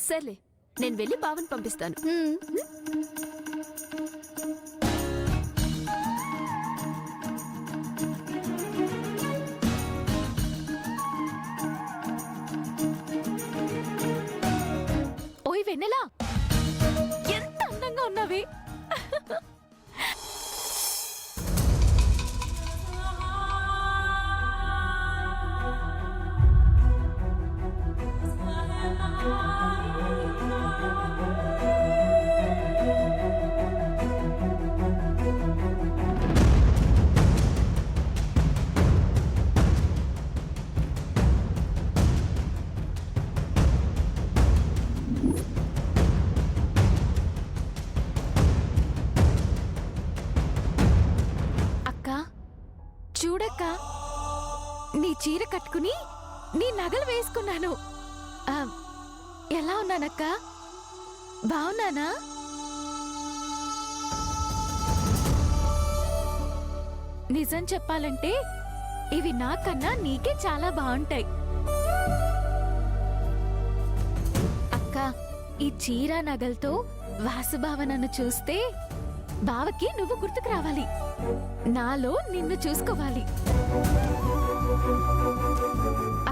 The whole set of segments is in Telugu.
సర్లే, నేను వెళ్ళి బావని పంపిస్తాను. ఓయ్ వెన్నెలా, ఎంత అందంగా ఉన్నావే. చూడక్క, నీ చీర కట్టుకుని నీ నగలు వేసుకున్నాను. ఎలా ఉన్నానక్క? బావున్నానా? నిజం చెప్పాలంటే ఇవి నాకన్నా నీకే చాలా బాగుంటాయి. అక్క, ఈ చీర నగలతో వాసుబావ నన్ను చూస్తే బావకి నువ్వు గుర్తుకు రావాలి, నాలో నిన్ను చూసుకోవాలి.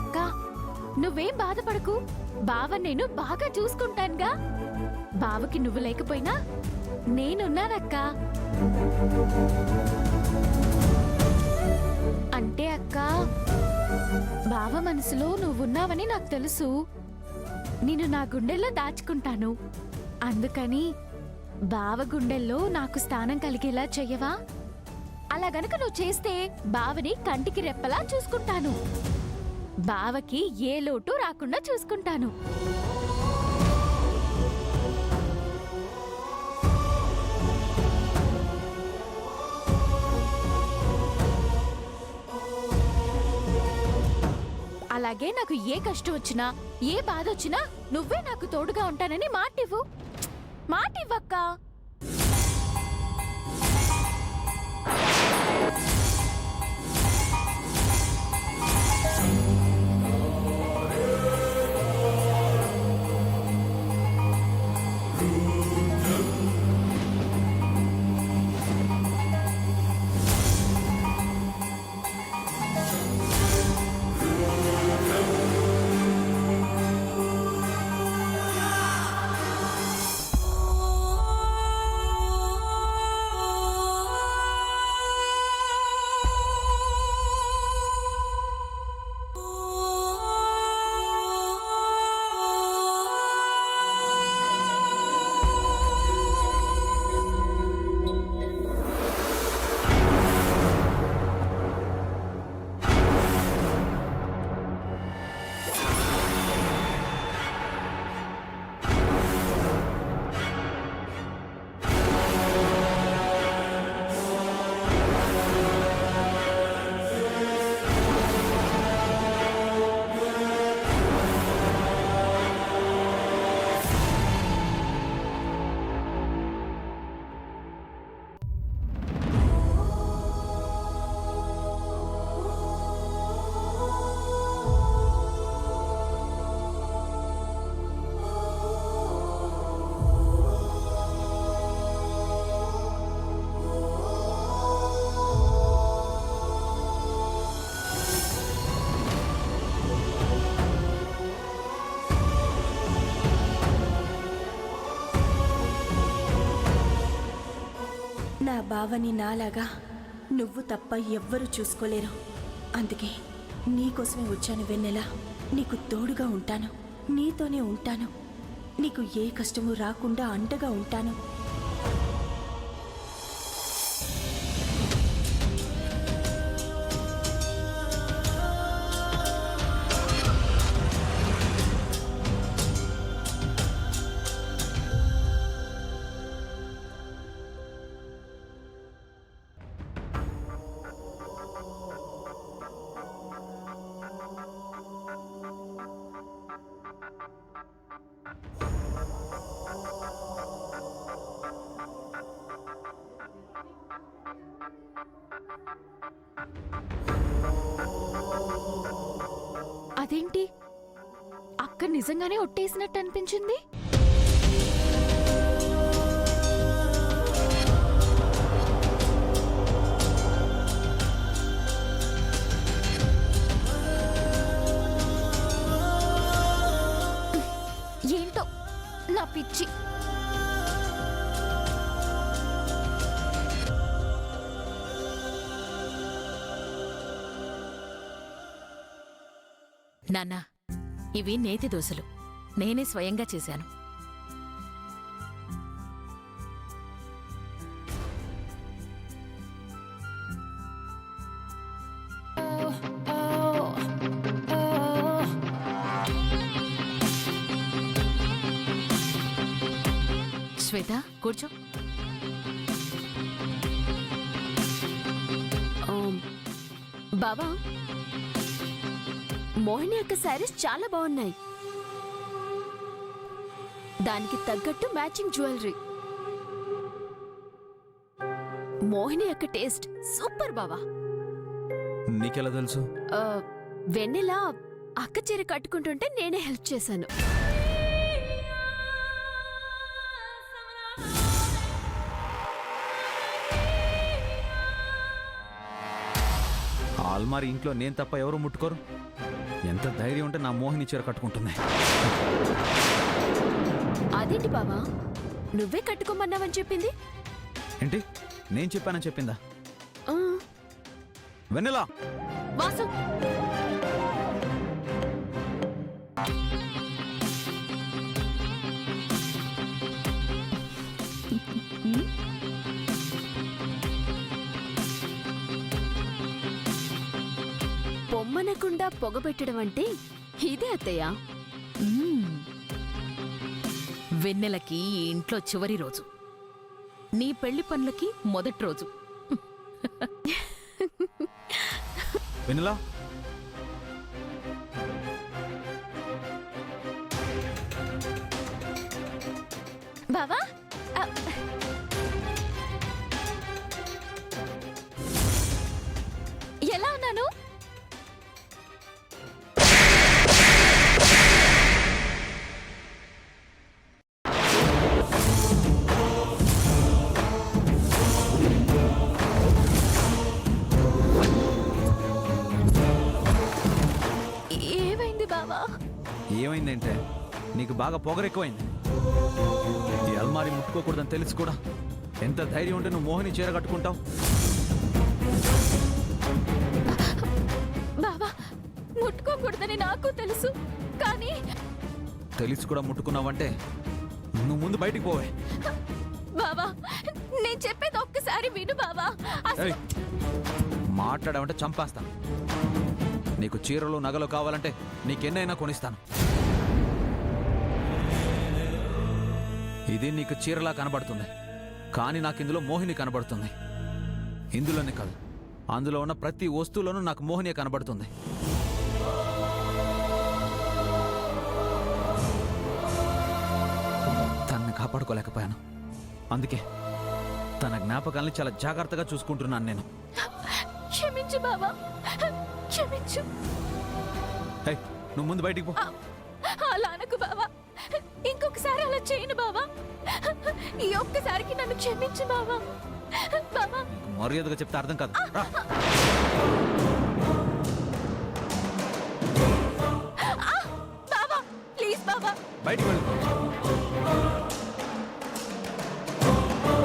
అక్క, నువ్వేం బాధపడకు, బావ నేను బాగా చూసుకుంటానుగా. బావకి నువ్వు లేకపోయినా నేనున్నానక్క. అంటే అక్క, బావ మనసులో నువ్వున్నావని నాకు తెలుసు. నిన్ను నా గుండెల్లో దాచుకుంటాను. అందుకని బావ గుండెల్లో నాకు స్థానం కలిగేలా చెయ్యవా? అలా గనక నువ్వు చేస్తే బావని కంటికి రెప్పలా చూసుకుంటాను. బావకి ఏ లోటు రాకుండా చూసుకుంటాను. అలాగే నాకు ఏ కష్టం వచ్చినా, ఏ బాధ వచ్చినా నువ్వే నాకు తోడుగా ఉంటానని మాటివ్వు. మాటివ్వక్కా. నా బావని నాలాగా నువ్వు తప్ప ఎవ్వరూ చూసుకోలేరు. అందుకే నీకోసమే వచ్చాను వెన్నెల. నీకు తోడుగా ఉంటాను, నీతోనే ఉంటాను. నీకు ఏ కష్టము రాకుండా అండగా ఉంటాను. అదేంటి అక్క నిజంగానే ఒట్టేసినట్టు అనిపించింది. ఏంటో నా పిచ్చి. నాన్నా, ఇవి నేతి దోశలు. నేనే స్వయంగా చేశాను. శ్వేత, కూర్చో. బావా, మోహిని యొక్క శారీస్ చాలా బాగున్నాయి. దానికి తగ్గట్టు మ్యాచింగ్ జ్యువెలరీ. మోహిని యొక్క టేస్ట్ సూపర్ బావా. నీకెలా తెలుసు? వెన్నెల అక్క చీర కట్టుకుంటుంటే నేనే హెల్ప్ చేశాను. ఆల్మారి ఇంట్లో నేను తప్ప ఎవరు ముట్టుకోరు. ఎంత ధైర్యం ఉంటే నా మోహిని చీర కట్టుకుంటుంది. అదేంటి బావా, నువ్వే కట్టుకోమన్నావని చెప్పింది? ఏంటి, నేను చెప్పానని చెప్పిందా? ఆ, వెన్నెలా, వాసు, పొమ్మనకుండా పొగబెట్టడం అంటే ఇదే అత్తయ్య. వెన్నెలకి ఈ ఇంట్లో చివరి రోజు, నీ పెళ్లి పనులకి మొదటి రోజు. వెన్నెలా, బావా, ఎలా ఉన్నాను? ఏమైంది బావా? ఏమైందంటే నీకు బాగా పొగరెక్కువైంది. ఈ అల్మారి ముట్టుకోకూడదని తెలిసి కూడా ఎంత ధైర్యం ఉంటే నువ్వు మోహిని చీర కట్టుకుంటావు? బావా, ముట్టుకోకూడదని నాకు తెలుసు, కానీ తెలిసి కూడా ముట్టుకున్నావంటే నువ్వు ముందు బయటికి పోవే. బావా, నేను చెప్పేది ఒక్కసారి విను బావా. అసలు ఏయ్, మాట్లాడావంటే చంపేస్తాను. నీకు చీరలు నగలు కావాలంటే నీకెన్నైనా కొనిస్తాను. ఇది నీకు చీరలా కనబడుతుంది, కానీ నాకు ఇందులో మోహిని కనబడుతుంది. ఇందులోనే కాదు, అందులో ఉన్న ప్రతి వస్తువులోనూ నాకు మోహిని కనబడుతుంది. తనని కాపాడుకోలేకపోయాను. అందుకే తన జ్ఞాపకాల్ని చాలా జాగ్రత్తగా చూసుకుంటున్నాను నేను. క్షమించు బావా, క్షమించు. ఏయ్, నువ్వు ముందు బయటికి పో. అలా అనకు బావా, ఇంకొకసారి అలా చేయను బావా. ఈ ఒక్కసారికి నన్ను క్షమించు బావా. బావా, నీకు మర్యాదగా చెప్తే అర్థం కాదు. రా. బావా, ప్లీజ్ బావా, బయటికి వెళ్ళు.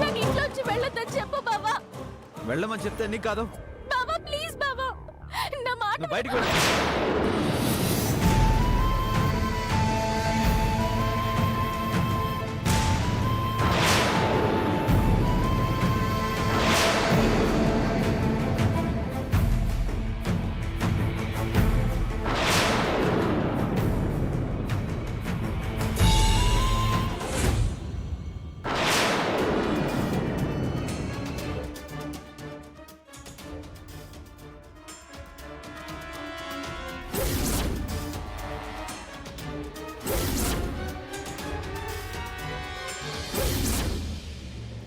నన్ను ఇంట్లోంచి వెళ్ళొద్దని చెప్పు బావా. వెళ్ళమని చెప్తే నీకు కాదు. బావా, ప్లీజ్ బావా, నా మాట నువ్వు బయటికి వెళ్ళు.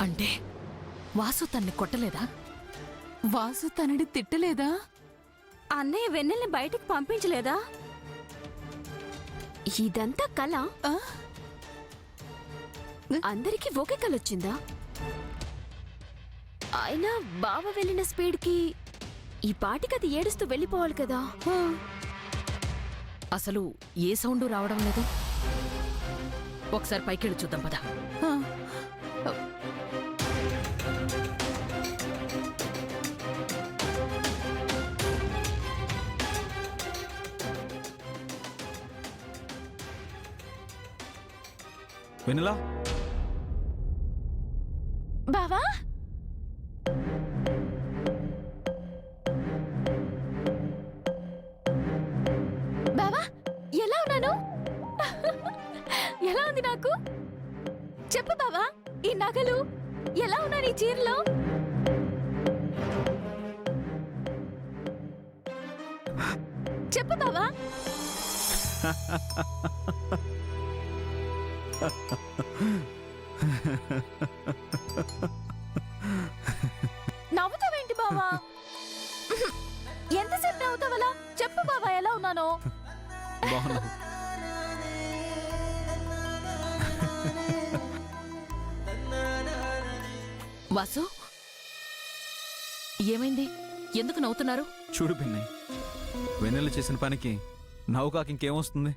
అంటే వాసు తన్ని కొట్టలేదా? వాసు తనని తిట్టలేదా? అన్నయ్య వెన్నెల్ని బయటికి పంపించలేదా? ఇదంతా కళ? ఆ? అందరికీ ఒకే కళ వచ్చిందా? అయినా బావ వెళ్ళిన స్పీడ్కి ఈ పాటికి అది ఏడుస్తూ వెళ్ళిపోవాలి కదా. అసలు ఏ సౌండు రావడం లేదు. ఒకసారి పైకెళ్ళి చూద్దాం పద. ఆ. వెన్నెలా, బావా బావా ఎలా ఉన్నాను? ఎలా ఉంది నాకు? చెప్పు బావా, ఈ నగలు ఎలా ఉన్నాయి ఈ చీరలో? చెప్పు బావా. నవ్వుతావేంటి బావా? ఎంతసేపు నవ్వుతావలా? చెప్పు బావా ఎలా ఉన్నానో. బాగున్నావు. వాసు, ఏమైంది? ఎందుకు నవ్వుతున్నారు? చూడు పిన్ని, వెన్నెల చేసిన పనికి నవ్వుకాకి ఇంకేమొస్తుంది?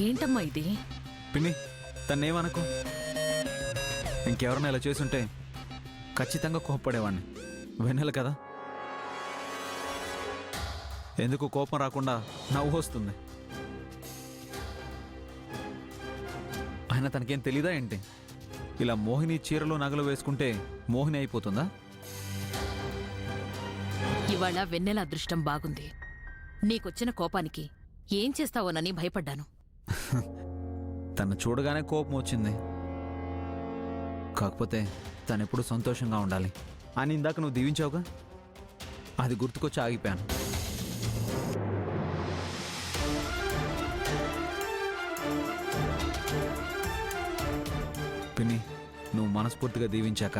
ఏంటమ్మా ఇది? పిన్ని, తన్నేమనకు. ఇంకెవరన్నా ఇలా చేసుంటే ఖచ్చితంగా కోప్పడేవాడిని. వెన్నెల కదా, ఎందుకు కోపం రాకుండా నవ్వు వస్తుంది. ఆయన తనకేం తెలీదా ఏంటి? ఇలా మోహిని చీరలు నగలు వేసుకుంటే మోహిని అయిపోతుందా? ఇవాళ వెన్నెల అదృష్టం బాగుంది. నీకొచ్చిన కోపానికి ఏం చేస్తావోనని భయపడ్డాను. తను చూడగానే కోపం వచ్చింది. కాకపోతే తనెప్పుడు సంతోషంగా ఉండాలి అని ఇందాక నువ్వు దీవించావుగా, అది గుర్తుకొచ్చి ఆగిపోయాను. పిన్ని, నువ్వు మనస్ఫూర్తిగా దీవించాక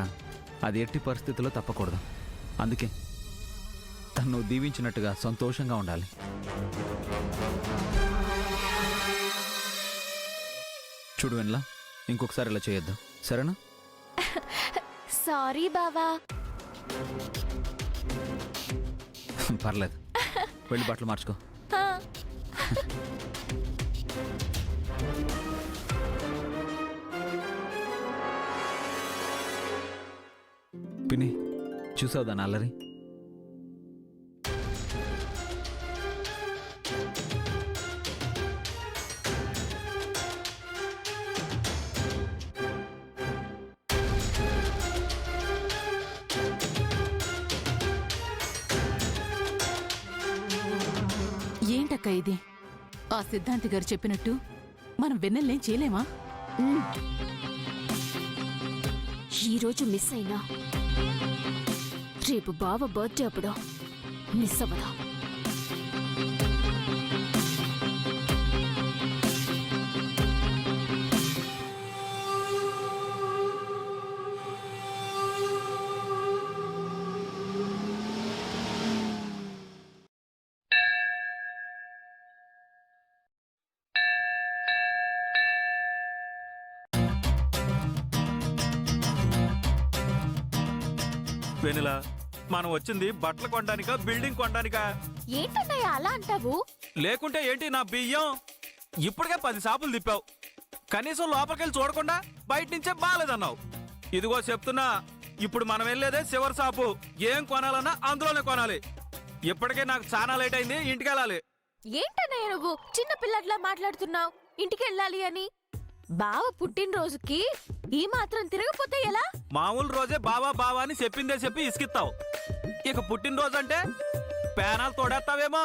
అది ఎట్టి పరిస్థితుల్లో తప్పకూడదు. అందుకే తను నువ్వు దీవించినట్టుగా సంతోషంగా ఉండాలి. చూడు వెన్నెల, ఇంకొకసారి ఇలా చేయొద్దు, సరేనా? సారీ బావా. పర్లేదు, వెళ్ళి బట్టలు మార్చుకో. ఆ. పిన్ని, చూసావు దాని అల్లరి? ఏంటక్క ఇది? ఆ సిద్ధాంతి గారు చెప్పినట్టు మనం వెన్నెల్లేం చేయలేమా? ఈ రోజు మిస్ అయినా రేపు బావ బర్త్డే అప్పుడు మిస్ అవ్వదా? వెనిలా, మనం వచ్చింది బట్టలు కొనడానికా బిల్డింగ్ కొనడానికా? ఏంటన్నయ్య అలా అంటావు? లేకుంటే ఏంటి నా బియ్యం? ఇప్పటికే 10 షాపులు తిప్పావు, కనీసం లోపలికెళ్ళి చూడకుండా బయట నుంచే బాగాలేదన్నావు. ఇదిగో చెప్తున్నా, ఇప్పుడు మనం వెళ్ళేదే చివరి షాపు. ఏం కొనాలన్నా అందులోనే కొనాలి. ఇప్పటికే నాకు చాలా లేట్ అయింది, ఇంటికి వెళ్ళాలి. ఏంటన్నయ్య నువ్వు చిన్న పిల్లట్లా మాట్లాడుతున్నావు? ఇంటికి వెళ్ళాలి అని బావ పుట్టినరోజుకి ఈ మాత్రం తిరగపోతే ఎలా? మామూలు రోజే బావా బావా అని చెప్పిందే చెప్పి ఇసుకిస్తావు. ఇక పుట్టినరోజు అంటే పేనాలు తోడేస్తావేమో.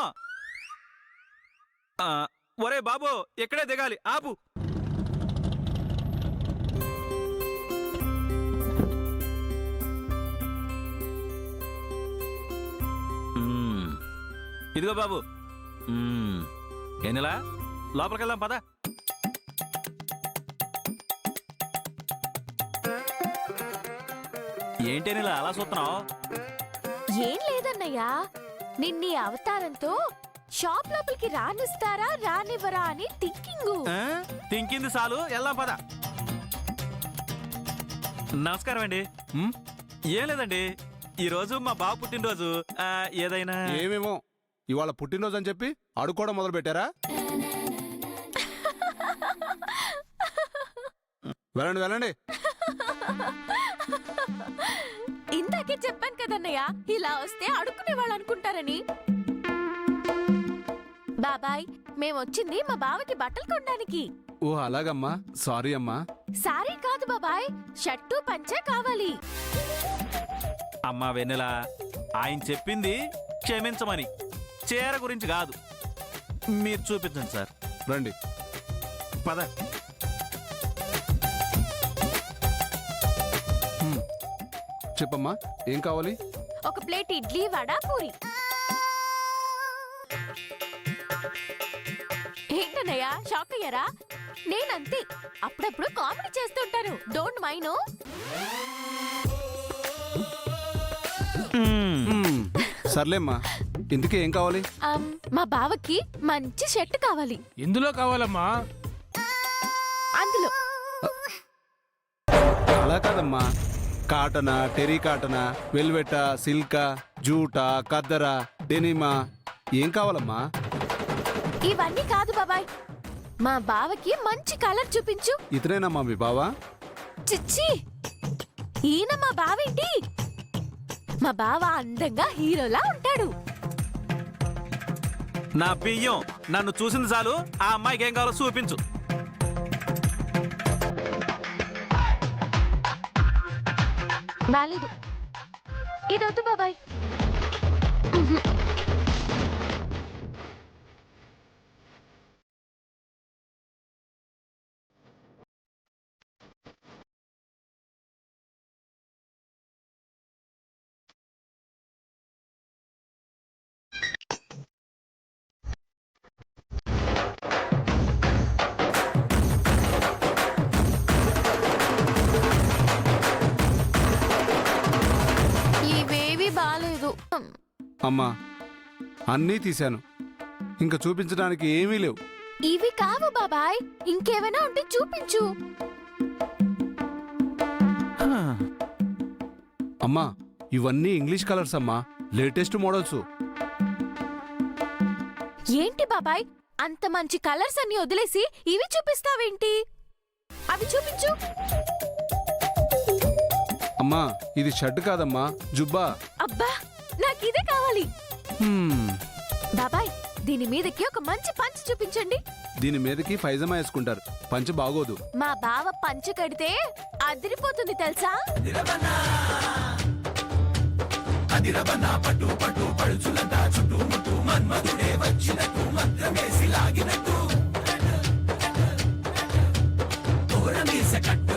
ఒరే బాబు, ఇక్కడే దిగాలి, ఆపు. ఇదిగో బాబు. ఎనిలా, లోపలికి వెళ్దాం పద. ఏంటేనిలా అలా చూస్తున్నావు? ఏం లేదన్నయ్యా, నిన్నీ అవతారంతో షాప్ లోపలికి రానిస్తారా రానివ్వరా అని థింకింగ్. తింకింది చాలు వెళ్దాం పద. నమస్కారం అండి. ఏం లేదండి, ఈ రోజు మా బాబు పుట్టినరోజు. ఏదైనా ఏమేమో ఇవాళ పుట్టినరోజు అని చెప్పి అడుక్కోవడం మొదలు పెట్టారా? వెళ్ళండి వెళ్ళండి. ఇందాకే చెప్పాను కదన్నయ్య, ఇలా వస్తే అడుక్కునే వాళ్ళు అనుకుంటారని. బాబాయ్, మేమొచ్చింది మా బావకి బట్టలు కొనడానికి. ఓ అలాగమ్మా, సారీ అమ్మా. సారీ కాదు బాబాయ్, షర్టు పంచే కావాలి. అమ్మా వెన్నెల, ఆయన చెప్పింది క్షమించమని, చీర గురించి కాదు. మీరు చూపించండి సార్. రండి. పద. చెప్పమ్మా, ఏం కావాలి? ఒక ప్లేట్ ఇడ్లీ వడ పూరి. ఏంటన్నయ్య, షాక్ అయ్యారా? నేనంతే, అప్పుడప్పుడు కామెడీ చేస్తుంటాను. Don't mind. మ్మ్, సర్లేమ్మా. ఇందుకే ఏం కావాలి? మా బావకి మంచి షర్ట్ కావాలి. ఎందులో కావాలమ్మా? అందులో. అలా కాదమ్మా, కాటనా, టెరీ కాటనా, వెల్వెటా, సిల్కా, జూటా, కద్దరా, డెనిమా, ఏం కావాలమ్మా? ఇవన్నీ కాదు బాబాయ్, మా బావకి మంచి కలర్ చూపించు. ఇతనేనమ్మా మీ బావా? చిచ్చి, ఈయన మా బావేంటి? మా బావ అందంగా హీరోలా ఉంటాడు. నా బియ్యం నన్ను చూసింది చాలు, ఆ అమ్మాయికి ఏం కావాలో చూపించు. బాలేదు, ఇదొద్దు బాబాయ్. ఇవేవి బాలేదు. అమ్మా, అన్నీ తీశాను, ఇంకా చూపించడానికి ఏమీ లేవు. ఇవి కావు బాబాయ్, ఇంకేమైనా ఉంటే చూపించు. అమ్మా, ఇవన్నీ ఇంగ్లీష్ కలర్స్ అమ్మా, లేటెస్ట్ మోడల్స్. ఏంటి బాబాయ్, అంత మంచి కలర్స్ అన్ని వదిలేసి ఇవి చూపిస్తావేంటి? అవి చూపించు. అమ్మా, ఇది షర్ట్ కాదమ్మా, జుబ్బా. అబ్బా, నాకు ఇదే కావాలి. హ్మ్, బాబాయ్, దీని మీదకి ఒక మంచి పంచ్ చూపించండి. దీని మీదకి పైజమా వేసుకుంటారు, పంచ బాగోదు. మా బావ పంచ కడితే అదిరిపోతుంది తెలుసా? పట్టు పట్టు పడుచులంతా చుట్టుముట్టు మన్మధుడే వచ్చినట్టు మంత్రమేసి లాగినట్టు తోరణీస కట్టు